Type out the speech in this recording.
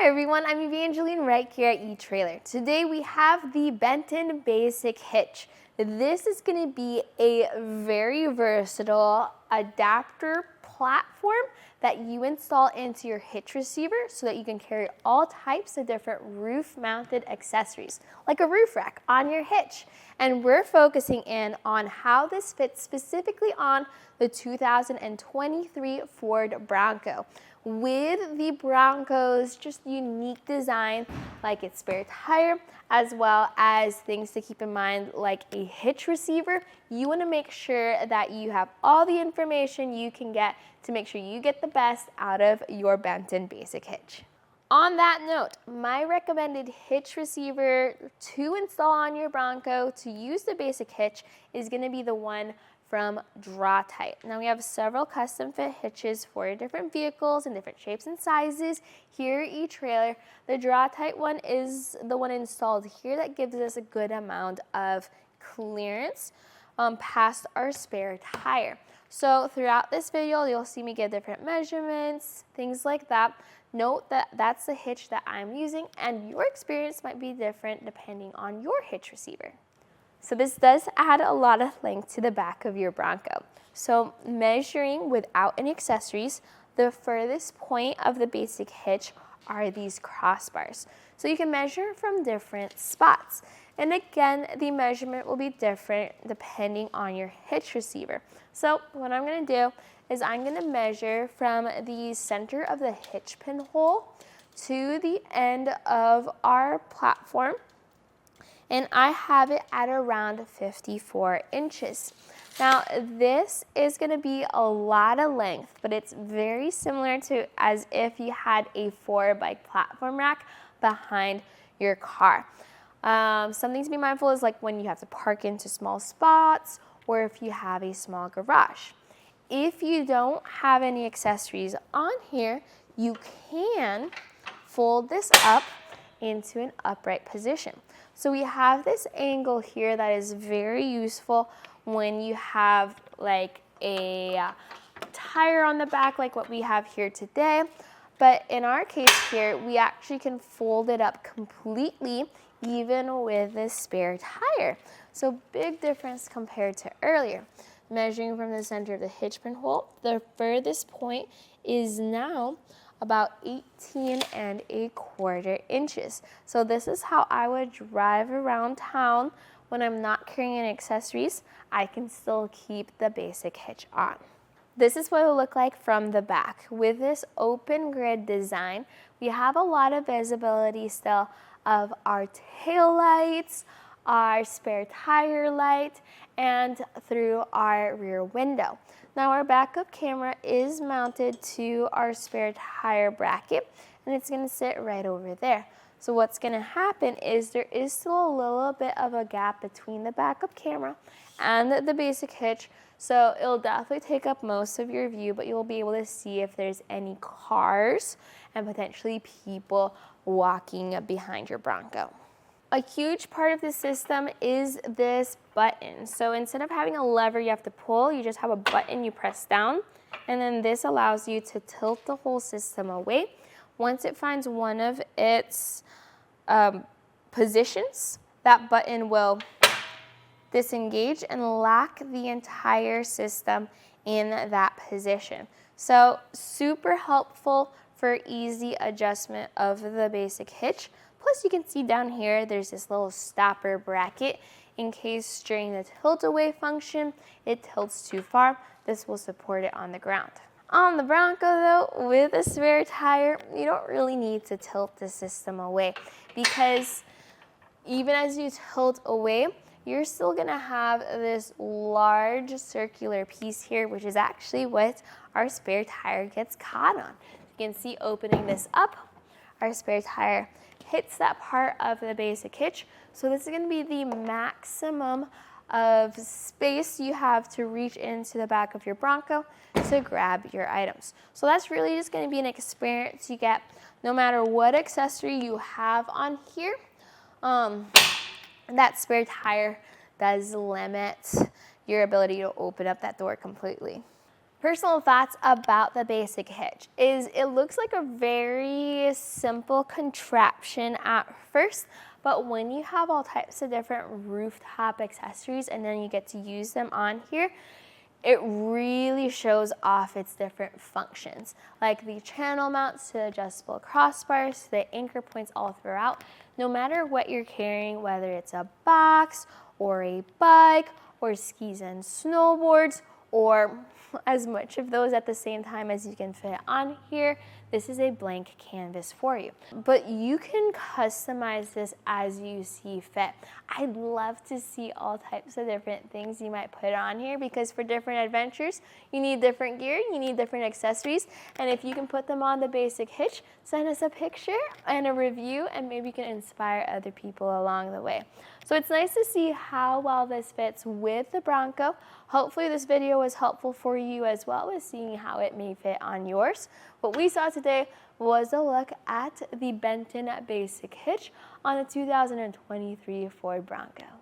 Hi everyone, I'm Evangeline right here at etrailer. Today we have the Benton Basic Hitch. This is going to be a very versatile adapter platform that you install into your hitch receiver so that you can carry all types of different roof-mounted accessories, like a roof rack on your hitch. And we're focusing in on how this fits specifically on the 2023 Ford Bronco. With the Bronco's just unique design, like its spare tire, as well as things to keep in mind like a hitch receiver, you want to make sure that you have all the information you can get to make sure you get the best out of your Benton Basic Hitch. On that note, my recommended hitch receiver to install on your Bronco to use the Basic Hitch is going to be the one from Draw-Tite. Now we have several custom fit hitches for different vehicles and different shapes and sizes here at etrailer. The Draw-Tite one is the one installed here that gives us a good amount of clearance past our spare tire. So throughout this video, you'll see me give different measurements, things like that. Note that that's the hitch that I'm using, and your experience might be different depending on your hitch receiver. So this does add a lot of length to the back of your Bronco. So measuring without any accessories, the furthest point of the Basic Hitch are these crossbars. So you can measure from different spots. And again, the measurement will be different depending on your hitch receiver. So what I'm going to do is I'm going to measure from the center of the hitch pin hole to the end of our platform. And I have it at around 54 inches. Now, this is going to be a lot of length, but it's very similar to as if you had a 4-bike platform rack behind your car. Something to be mindful is like when you have to park into small spots or if you have a small garage. If you don't have any accessories on here, you can fold this up into an upright position. So we have this angle here that is very useful when you have like a tire on the back like what we have here today. But in our case here, we actually can fold it up completely even with this spare tire. So big difference compared to earlier. Measuring from the center of the hitch pin hole, the furthest point is now about 18¼ inches. So this is how I would drive around town when I'm not carrying any accessories. I can still keep the Basic Hitch on. This is what it will look like from the back. With this open grid design, we have a lot of visibility still of our tail lights, our spare tire light, and through our rear window. Now our backup camera is mounted to our spare tire bracket, and it's going to sit right over there. So what's going to happen is there is still a little bit of a gap between the backup camera and the Basic Hitch, so it'll definitely take up most of your view, but you'll be able to see if there's any cars and potentially people walking behind your Bronco. A huge part of the system is this button. So instead of having a lever you have to pull, you just have a button you press down, and then this allows you to tilt the whole system away. Once it finds one of its positions, that button will disengage and lock the entire system in that position. So super helpful for easy adjustment of the Basic Hitch. Plus you can see down here there's this little stopper bracket in case during the tilt away function it tilts too far. This will support it on the ground. On the Bronco though, with a spare tire, you don't really need to tilt the system away because even as you tilt away, you're still gonna have this large circular piece here, which is actually what our spare tire gets caught on. You can see opening this up, our spare tire hits that part of the Basic Hitch. So this is going to be the maximum of space you have to reach into the back of your Bronco to grab your items. So that's really just going to be an experience you get no matter what accessory you have on here. That spare tire does limit your ability to open up that door completely. Personal thoughts about the Basic Hitch is it looks like a very simple contraption at first, but when you have all types of different rooftop accessories and then you get to use them on here, it really shows off its different functions, like the channel mounts to adjustable crossbars, to the anchor points all throughout. No matter what you're carrying, whether it's a box or a bike or skis and snowboards, or as much of those at the same time as you can fit on here, this is a blank canvas for you. But you can customize this as you see fit. I'd love to see all types of different things you might put on here, because for different adventures, you need different gear, you need different accessories, and if you can put them on the Basic Hitch, send us a picture and a review, and maybe you can inspire other people along the way. So it's nice to see how well this fits with the Bronco. Hopefully this video was helpful for you as well as seeing how it may fit on yours. What we saw today was a look at the Benton Basic Hitch on the 2023 Ford Bronco.